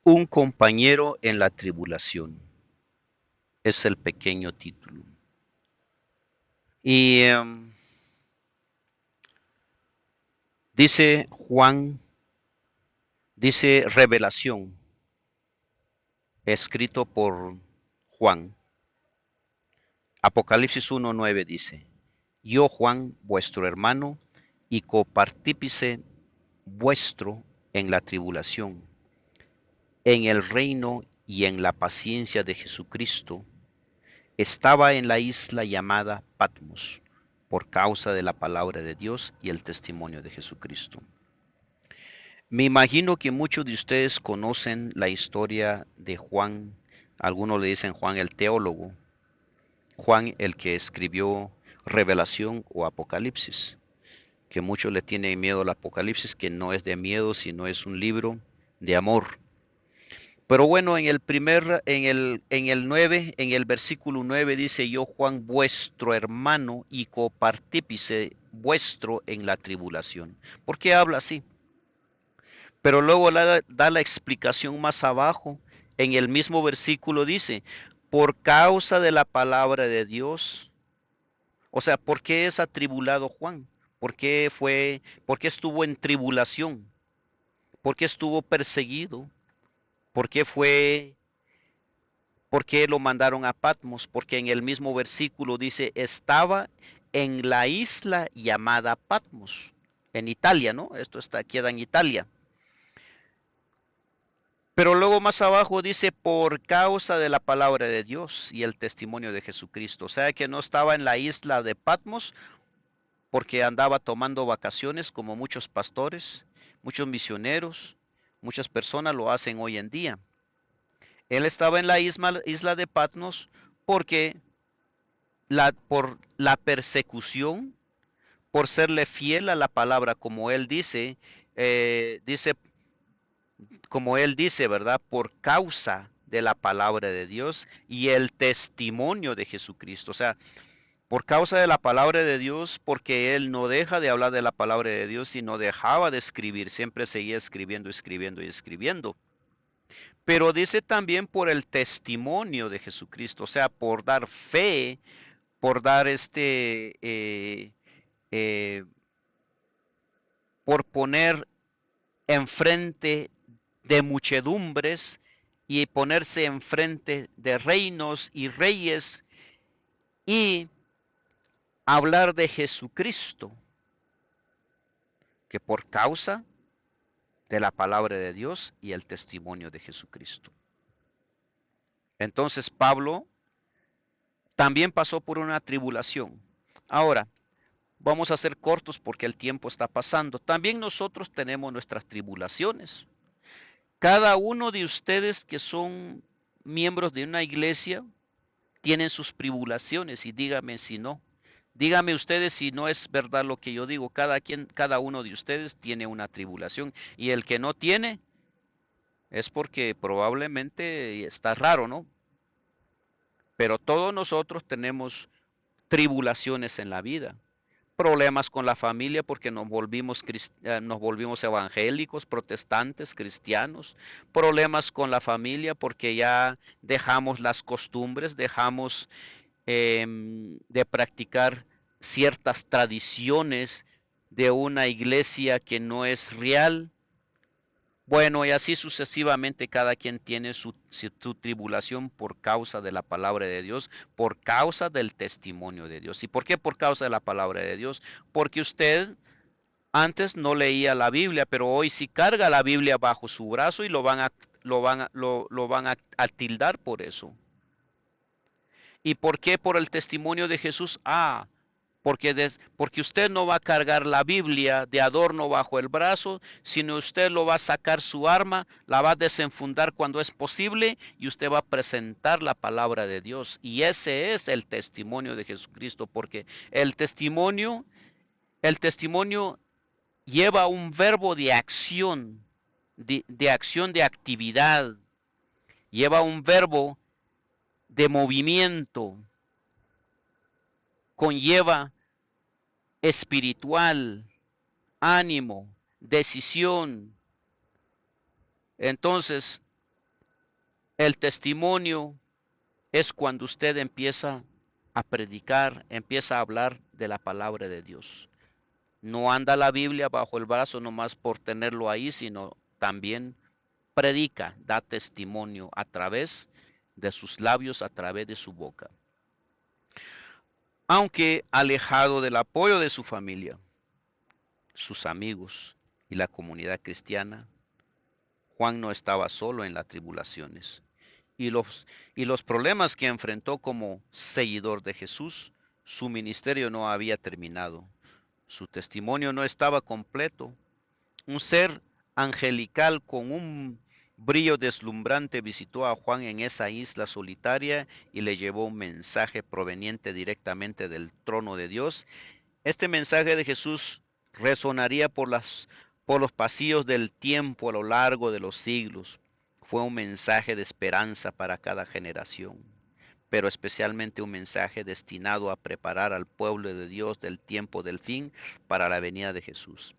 Un compañero en la tribulación es el pequeño título. Y dice Juan, dice Revelación, escrito por Juan. Apocalipsis 1:9 dice, yo Juan, vuestro hermano, y copartícipe vuestro en la tribulación, en el reino y en la paciencia de Jesucristo, estaba en la isla llamada Patmos, por causa de la palabra de Dios y el testimonio de Jesucristo. Me imagino que muchos de ustedes conocen la historia de Juan, algunos le dicen Juan el teólogo, Juan el que escribió Revelación o Apocalipsis, que muchos le tienen miedo al Apocalipsis, que no es de miedo, sino es un libro de amor. Pero bueno, en el 9, en el versículo 9 dice, yo Juan vuestro hermano y copartícipe vuestro en la tribulación. ¿Por qué habla así? Pero luego da la explicación más abajo. En el mismo versículo dice, por causa de la palabra de Dios. O sea, ¿por qué es atribulado Juan? ¿Por qué estuvo en tribulación? ¿Por qué estuvo perseguido? ¿Por qué fue ¿Por qué lo mandaron a Patmos? Porque en el mismo versículo dice, estaba en la isla llamada Patmos, en Italia, ¿no? Queda en Italia. Pero luego más abajo dice, por causa de la palabra de Dios y el testimonio de Jesucristo. O sea que no estaba en la isla de Patmos porque andaba tomando vacaciones como muchos pastores, muchos misioneros, muchas personas lo hacen hoy en día. Él estaba en la isla de Patmos porque por la persecución, por serle fiel a la palabra, dice, como él dice, ¿verdad? Por causa de la palabra de Dios y el testimonio de Jesucristo. O sea, por causa de la palabra de Dios, porque él no deja de hablar de la palabra de Dios y no dejaba de escribir, siempre seguía escribiendo, escribiendo y escribiendo. Pero dice también por el testimonio de Jesucristo, o sea, por dar fe, por dar eh, por poner enfrente de muchedumbres y ponerse enfrente de reinos y reyes y hablar de Jesucristo, que por causa de la palabra de Dios y el testimonio de Jesucristo. Entonces Pablo también pasó por una tribulación. Ahora, vamos a ser cortos porque el tiempo está pasando. También nosotros tenemos nuestras tribulaciones. Cada uno de ustedes que son miembros de una iglesia tienen sus tribulaciones y dígame si no. Dígame ustedes si no es verdad lo que yo digo. Cada uno de ustedes tiene una tribulación y el que no tiene es porque probablemente está raro, ¿no? Pero todos nosotros tenemos tribulaciones en la vida. Problemas con la familia porque nos volvimos evangélicos, protestantes, cristianos. Problemas con la familia porque ya dejamos las costumbres, dejamos de practicar ciertas tradiciones de una iglesia que no es real. Bueno, y así sucesivamente cada quien tiene su tribulación por causa de la palabra de Dios, por causa del testimonio de Dios. ¿Y por qué por causa de la palabra de Dios? Porque usted antes no leía la Biblia, pero hoy sí carga la Biblia bajo su brazo y lo van a tildar por eso. ¿Y por qué por el testimonio de Jesús? Porque usted no va a cargar la Biblia de adorno bajo el brazo, sino usted lo va a sacar su arma, la va a desenfundar cuando es posible y usted va a presentar la palabra de Dios. Y ese es el testimonio de Jesucristo, porque el testimonio lleva un verbo de acción, de actividad, lleva un verbo de movimiento, conlleva espiritual, ánimo, decisión. Entonces, El testimonio es cuando usted empieza a predicar, empieza a hablar de la palabra de Dios. No anda la Biblia bajo el brazo nomás por tenerlo ahí, sino también predica, da testimonio a través de sus labios, a través de su boca. Aunque alejado del apoyo de su familia, sus amigos y la comunidad cristiana, Juan no estaba solo en las tribulaciones. Y los problemas que enfrentó como seguidor de Jesús, su ministerio no había terminado. Su testimonio no estaba completo. Un ser angelical con un brillo deslumbrante visitó a Juan en esa isla solitaria y le llevó un mensaje proveniente directamente del trono de Dios. Este mensaje de Jesús resonaría por los pasillos del tiempo a lo largo de los siglos. Fue un mensaje de esperanza para cada generación, pero especialmente un mensaje destinado a preparar al pueblo de Dios del tiempo del fin para la venida de Jesús.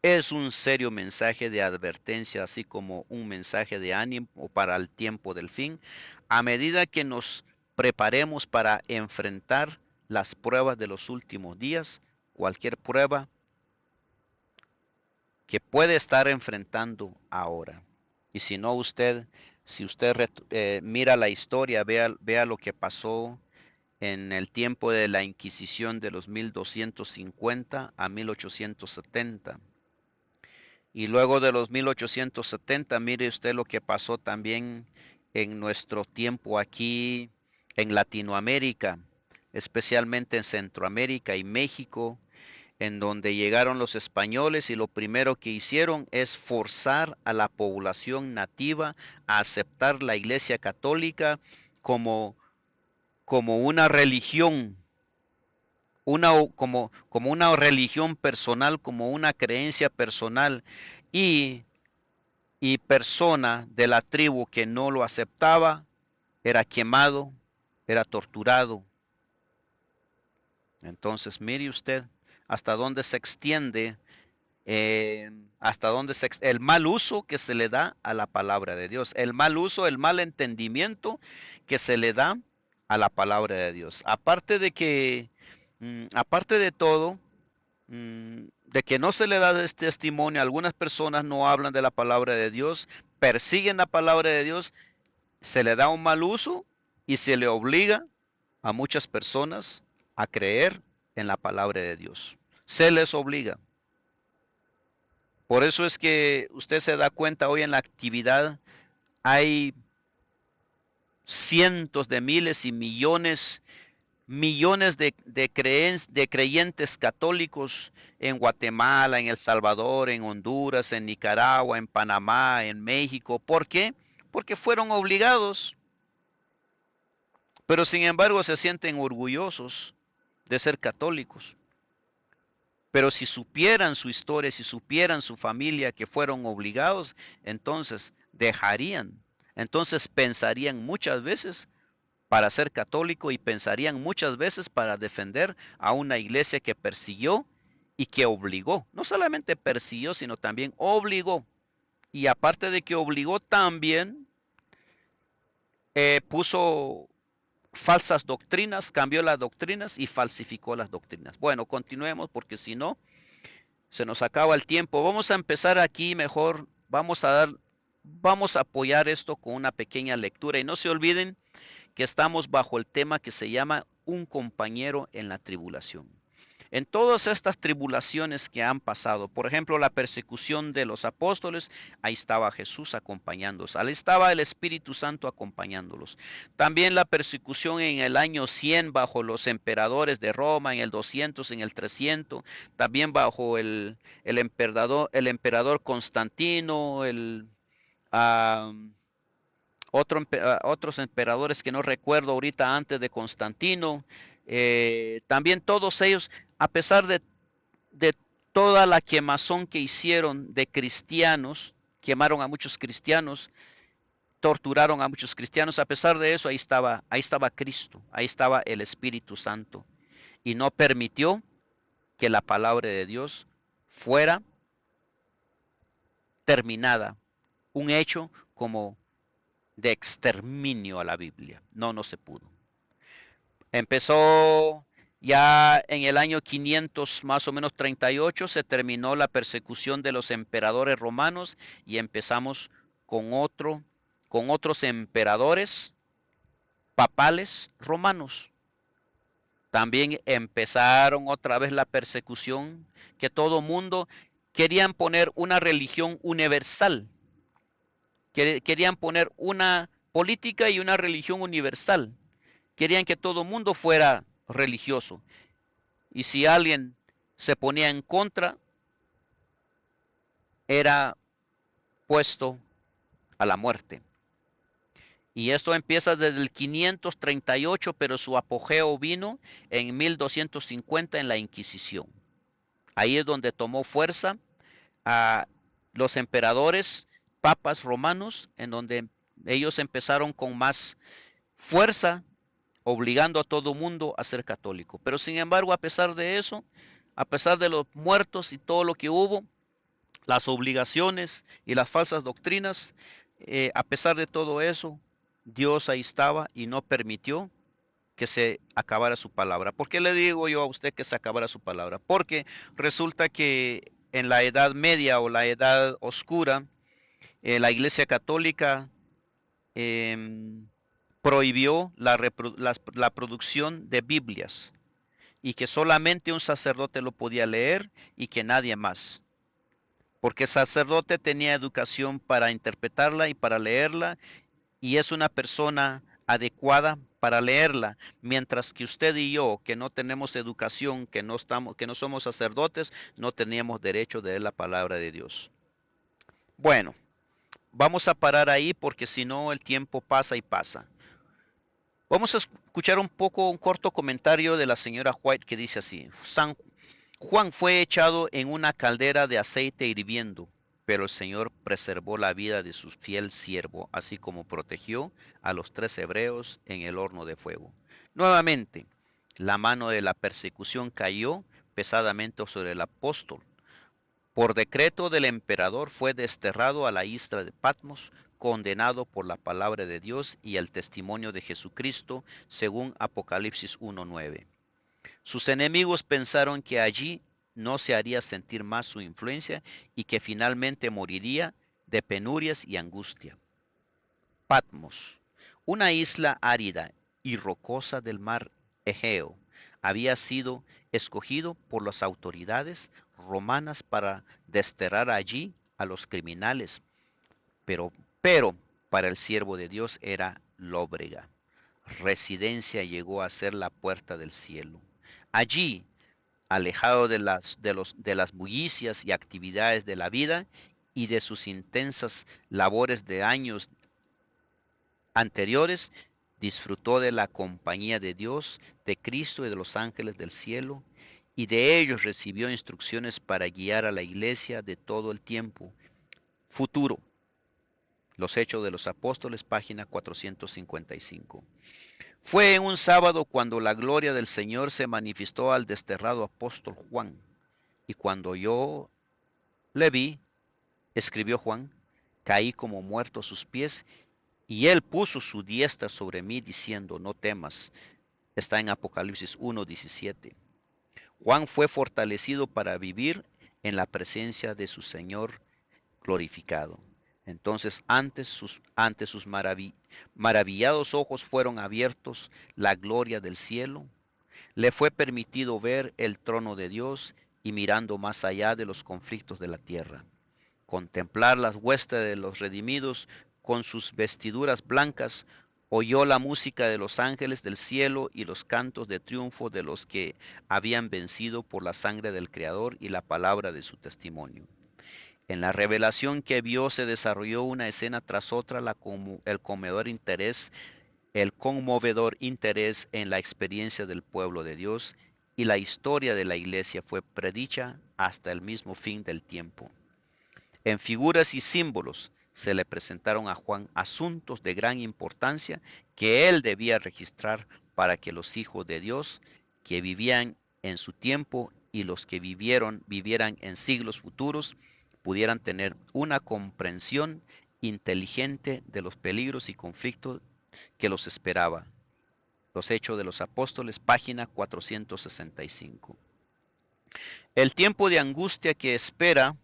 Es un serio mensaje de advertencia, así como un mensaje de ánimo para el tiempo del fin, a medida que nos preparemos para enfrentar las pruebas de los últimos días, cualquier prueba que puede estar enfrentando ahora. Y si no usted, si usted mira la historia, vea lo que pasó en el tiempo de la Inquisición de los 1250 a 1870. Y luego de los 1870, mire usted lo que pasó también en nuestro tiempo aquí en Latinoamérica, especialmente en Centroamérica y México, en donde llegaron los españoles y lo primero que hicieron es forzar a la población nativa a aceptar la Iglesia Católica como, como una religión, como una religión personal, como una creencia personal. Y, y persona de la tribu que no lo aceptaba era quemado, era torturado. Entonces, mire usted hasta dónde se extiende, hasta dónde el mal uso que se le da a la palabra de Dios, el mal uso, el mal entendimiento que se le da a la palabra de Dios. Aparte de todo, de que no se le da este testimonio, algunas personas no hablan de la palabra de Dios, persiguen la palabra de Dios, se le da un mal uso y se le obliga a muchas personas a creer en la palabra de Dios. Se les obliga. Por eso es que usted se da cuenta hoy en la actividad hay cientos de miles y millones de creyentes católicos en Guatemala, en El Salvador, en Honduras, en Nicaragua, en Panamá, en México. ¿Por qué? Porque fueron obligados, pero sin embargo se sienten orgullosos de ser católicos. Pero si supieran su historia, si supieran su familia que fueron obligados, entonces dejarían, entonces pensarían muchas veces para ser católico y pensarían muchas veces para defender a una iglesia que persiguió y que obligó. No solamente persiguió, sino también obligó. Y aparte de que obligó, también puso falsas doctrinas, cambió las doctrinas y falsificó las doctrinas. Bueno, continuemos porque si no, se nos acaba el tiempo. Vamos a empezar aquí mejor. Vamos a apoyar esto con una pequeña lectura. Y no se olviden que estamos bajo el tema que se llama un compañero en la tribulación. En todas estas tribulaciones que han pasado, por ejemplo, la persecución de los apóstoles, ahí estaba Jesús acompañándolos, ahí estaba el Espíritu Santo acompañándolos. También la persecución en el año 100 bajo los emperadores de Roma, en el 200, en el 300, también bajo el emperador Constantino, otros emperadores que no recuerdo ahorita antes de Constantino, también todos ellos, a pesar de toda la quemazón que hicieron de cristianos, quemaron a muchos cristianos, torturaron a muchos cristianos, a pesar de eso ahí estaba Cristo, ahí estaba el Espíritu Santo, y no permitió que la palabra de Dios fuera terminada, un hecho como de exterminio a la Biblia. No, no se pudo. Empezó ya en el año 500, más o menos 38, se terminó la persecución de los emperadores romanos y empezamos con otros emperadores papales romanos. También empezaron otra vez la persecución, que todo mundo querían poner una religión universal, querían poner una política y una religión universal, querían que todo mundo fuera religioso. Y si alguien se ponía en contra, era puesto a la muerte. Y esto empieza desde el 538, pero su apogeo vino en 1250 en la Inquisición. Ahí es donde tomó fuerza a los emperadores, papas romanos, en donde ellos empezaron con más fuerza, obligando a todo mundo a ser católico. Pero sin embargo, a pesar de eso, a pesar de los muertos y todo lo que hubo, las obligaciones y las falsas doctrinas, a pesar de todo eso, Dios ahí estaba y no permitió que se acabara su palabra. ¿Por qué le digo yo a usted que se acabara su palabra? Porque resulta que en la Edad Media o la Edad Oscura, la Iglesia Católica eh, prohibió la producción de Biblias y que solamente un sacerdote lo podía leer y que nadie más. Porque el sacerdote tenía educación para interpretarla y para leerla y es una persona adecuada para leerla, mientras que usted y yo, que no tenemos educación, que no somos sacerdotes, no teníamos derecho de leer la palabra de Dios. Bueno, vamos a parar ahí porque si no el tiempo pasa y pasa. Vamos a escuchar un corto comentario de la señora White que dice así: San Juan fue echado en una caldera de aceite hirviendo, pero el Señor preservó la vida de su fiel siervo, así como protegió a los 3 hebreos en el horno de fuego. Nuevamente, la mano de la persecución cayó pesadamente sobre el apóstol. Por decreto del emperador fue desterrado a la isla de Patmos, condenado por la palabra de Dios y el testimonio de Jesucristo, según Apocalipsis 1:9. Sus enemigos pensaron que allí no se haría sentir más su influencia y que finalmente moriría de penurias y angustia. Patmos, una isla árida y rocosa del mar Egeo, había sido escogido por las autoridades romanas para desterrar allí a los criminales, pero, pero para el siervo de Dios era lóbrega. Residencia llegó a ser la puerta del cielo. Allí, alejado de las bullicias y actividades de la vida y de sus intensas labores de años anteriores, disfrutó de la compañía de Dios, de Cristo y de los ángeles del cielo, y de ellos recibió instrucciones para guiar a la iglesia de todo el tiempo futuro. Los Hechos de los Apóstoles, página 455. Fue en un sábado cuando la gloria del Señor se manifestó al desterrado apóstol Juan. Y cuando yo le vi, escribió Juan, caí como muerto a sus pies, y él puso su diestra sobre mí diciendo, no temas. Está en Apocalipsis 1:17. Juan fue fortalecido para vivir en la presencia de su Señor glorificado. Entonces ante sus maravillados ojos fueron abiertos la gloria del cielo. Le fue permitido ver el trono de Dios y mirando más allá de los conflictos de la tierra, contemplar las huestes de los redimidos con sus vestiduras blancas, oyó la música de los ángeles del cielo y los cantos de triunfo de los que habían vencido por la sangre del Creador y la palabra de su testimonio. En la revelación que vio se desarrolló una escena tras otra, el conmovedor interés en la experiencia del pueblo de Dios y la historia de la iglesia fue predicha hasta el mismo fin del tiempo. En figuras y símbolos se le presentaron a Juan asuntos de gran importancia que él debía registrar para que los hijos de Dios que vivían en su tiempo y los que vivieran en siglos futuros pudieran tener una comprensión inteligente de los peligros y conflictos que los esperaba. Los Hechos de los Apóstoles, página 465. El tiempo de angustia que espera